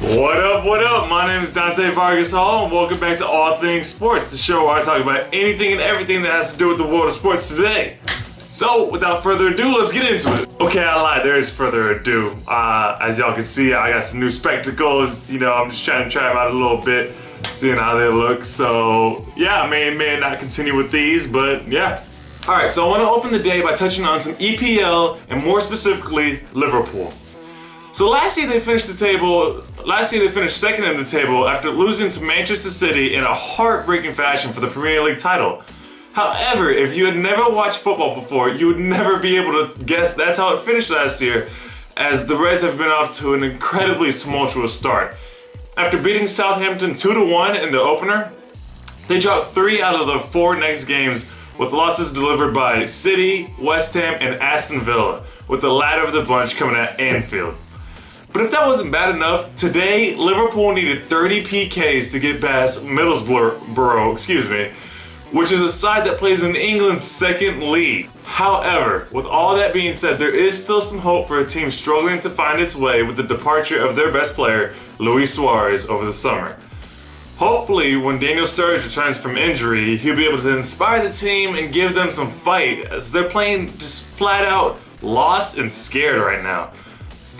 What up, what up? My name is Dante Vargas Hall, and welcome back to All Things Sports, the show where I talk about anything and everything that has to do with the world of sports today. So, without further ado, let's get into it. Okay, I lied, there is further ado. As y'all can see, I got some new spectacles. You know, I'm just trying to try them out a little bit, seeing how they look. So, yeah, I may not continue with these, but yeah. Alright, so I want to open the day by touching on some EPL, and more specifically, Liverpool. So last year they finished second in the table after losing to Manchester City in a heartbreaking fashion for the Premier League title. However, if you had never watched football before, you would never be able to guess that's how it finished last year, as the Reds have been off to an incredibly tumultuous start. After beating Southampton 2-1 in the opener, they dropped 3 out of the 4 next games, with losses delivered by City, West Ham, and Aston Villa, with the latter of the bunch coming at Anfield. But if that wasn't bad enough, today Liverpool needed 30 PKs to get past Middlesbrough, which is a side that plays in England's second league. However, with all that being said, there is still some hope for a team struggling to find its way with the departure of their best player, Luis Suarez, over the summer. Hopefully, when Daniel Sturridge returns from injury, he'll be able to inspire the team and give them some fight, as they're playing just flat out lost and scared right now.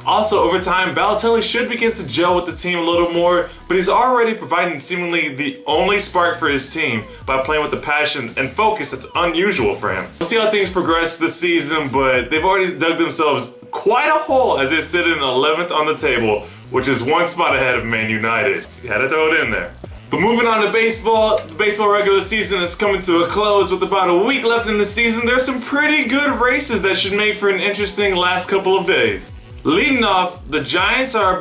Also, over time, Balotelli should begin to gel with the team a little more, but he's already providing seemingly the only spark for his team by playing with the passion and focus that's unusual for him. We'll see how things progress this season, but they've already dug themselves quite a hole as they sit in 11th on the table, which is 1 spot ahead of Man United. You had to throw it in there. But moving on to baseball, the baseball regular season is coming to a close with about a week left in the season. There's some pretty good races that should make for an interesting last couple of days. Leading off, the Giants are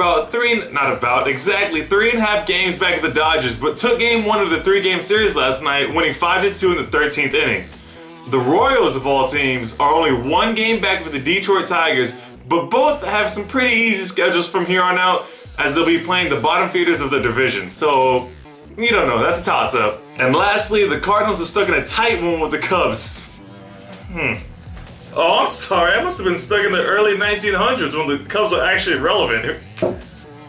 exactly 3.5 games back at the Dodgers, but took game 1 of the 3-game series last night, winning 5-2 in the 13th inning. The Royals, of all teams, are only 1 game back for the Detroit Tigers, but both have some pretty easy schedules from here on out, as they'll be playing the bottom feeders of the division. So, you don't know, that's a toss-up. And lastly, the Cardinals are stuck in a tight one with the Cubs. Oh, I'm sorry, I must have been stuck in the early 1900s when the Cubs were actually relevant.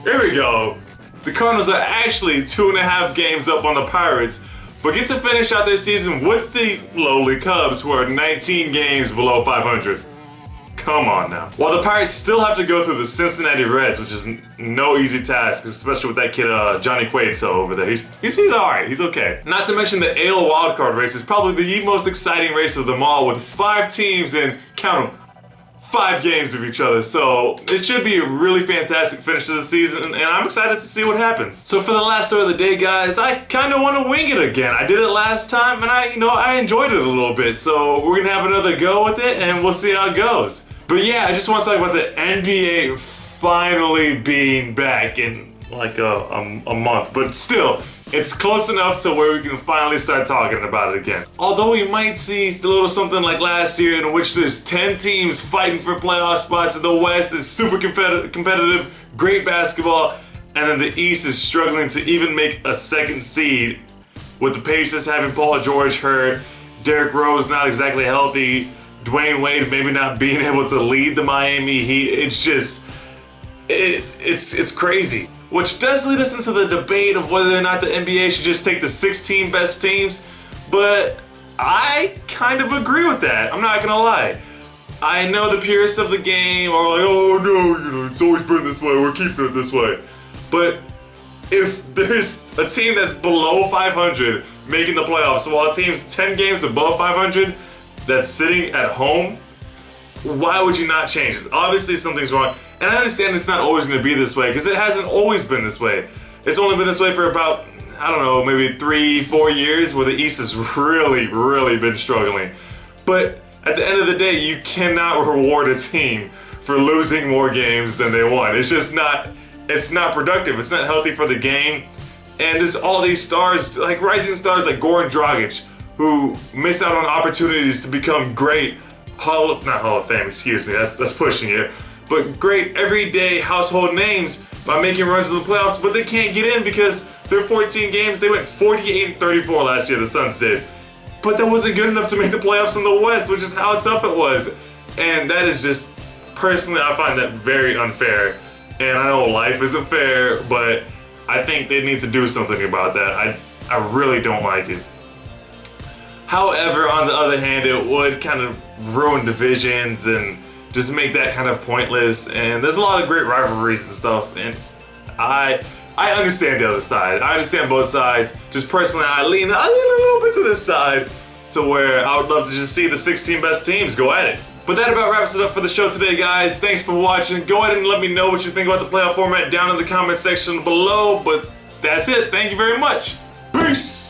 Here we go. The Cardinals are actually 2.5 games up on the Pirates, but get to finish out their season with the lowly Cubs, who are 19 games below 500. Come on now. While the Pirates still have to go through the Cincinnati Reds, which is no easy task, especially with that kid Johnny Cueto over there. He's alright, he's okay. Not to mention the AL wildcard race is probably the most exciting race of them all, with 5 teams in, count them, 5 games with each other. So it should be a really fantastic finish to the season, and I'm excited to see what happens. So for the last story of the day, guys, I kind of want to wing it again. I did it last time, and I enjoyed it a little bit. So we're gonna have another go with it, and we'll see how it goes. But yeah, I just want to talk about the NBA finally being back in like a month. But still, it's close enough to where we can finally start talking about it again. Although we might see a little something like last year, in which there's 10 teams fighting for playoff spots in the West. It's super competitive, great basketball, and then the East is struggling to even make a second seed, with the Pacers having Paul George hurt, Derrick Rose not exactly healthy, Dwayne Wade maybe not being able to lead the Miami Heat. It's just, it's crazy. Which does lead us into the debate of whether or not the NBA should just take the 16 best teams, but I kind of agree with that. I'm not gonna lie. I know the purists of the game are like, oh no, it's always been this way, we're keeping it this way. But if there's a team that's below 500 making the playoffs, while a team's 10 games above 500, that's sitting at home, why would you not change it? Obviously something's wrong. And I understand it's not always going to be this way, because it hasn't always been this way. It's only been this way for about, I don't know, maybe 3-4 years, where the East has really been struggling. But at the end of the day, you cannot reward a team for losing more games than they won. It's just not, it's not productive. It's not healthy for the game. And there's all these stars, like rising stars like Goran Dragic, who miss out on opportunities to become great not Hall of Fame, excuse me, that's pushing it, but great everyday household names by making runs in the playoffs, but they can't get in because they're 14 games. They went 48-34 last year, the Suns did. But that wasn't good enough to make the playoffs in the West, which is how tough it was. And that is just, personally, I find that very unfair. And I know life isn't fair, but I think they need to do something about that. I really don't like it. However, on the other hand, it would kind of ruin divisions and just make that kind of pointless. And there's a lot of great rivalries and stuff. And I understand the other side. I understand both sides. Just personally, I lean a little bit to this side, to where I would love to just see the 16 best teams go at it. But that about wraps it up for the show today, guys. Thanks for watching. Go ahead and let me know what you think about the playoff format down in the comment section below. But that's it. Thank you very much. Peace!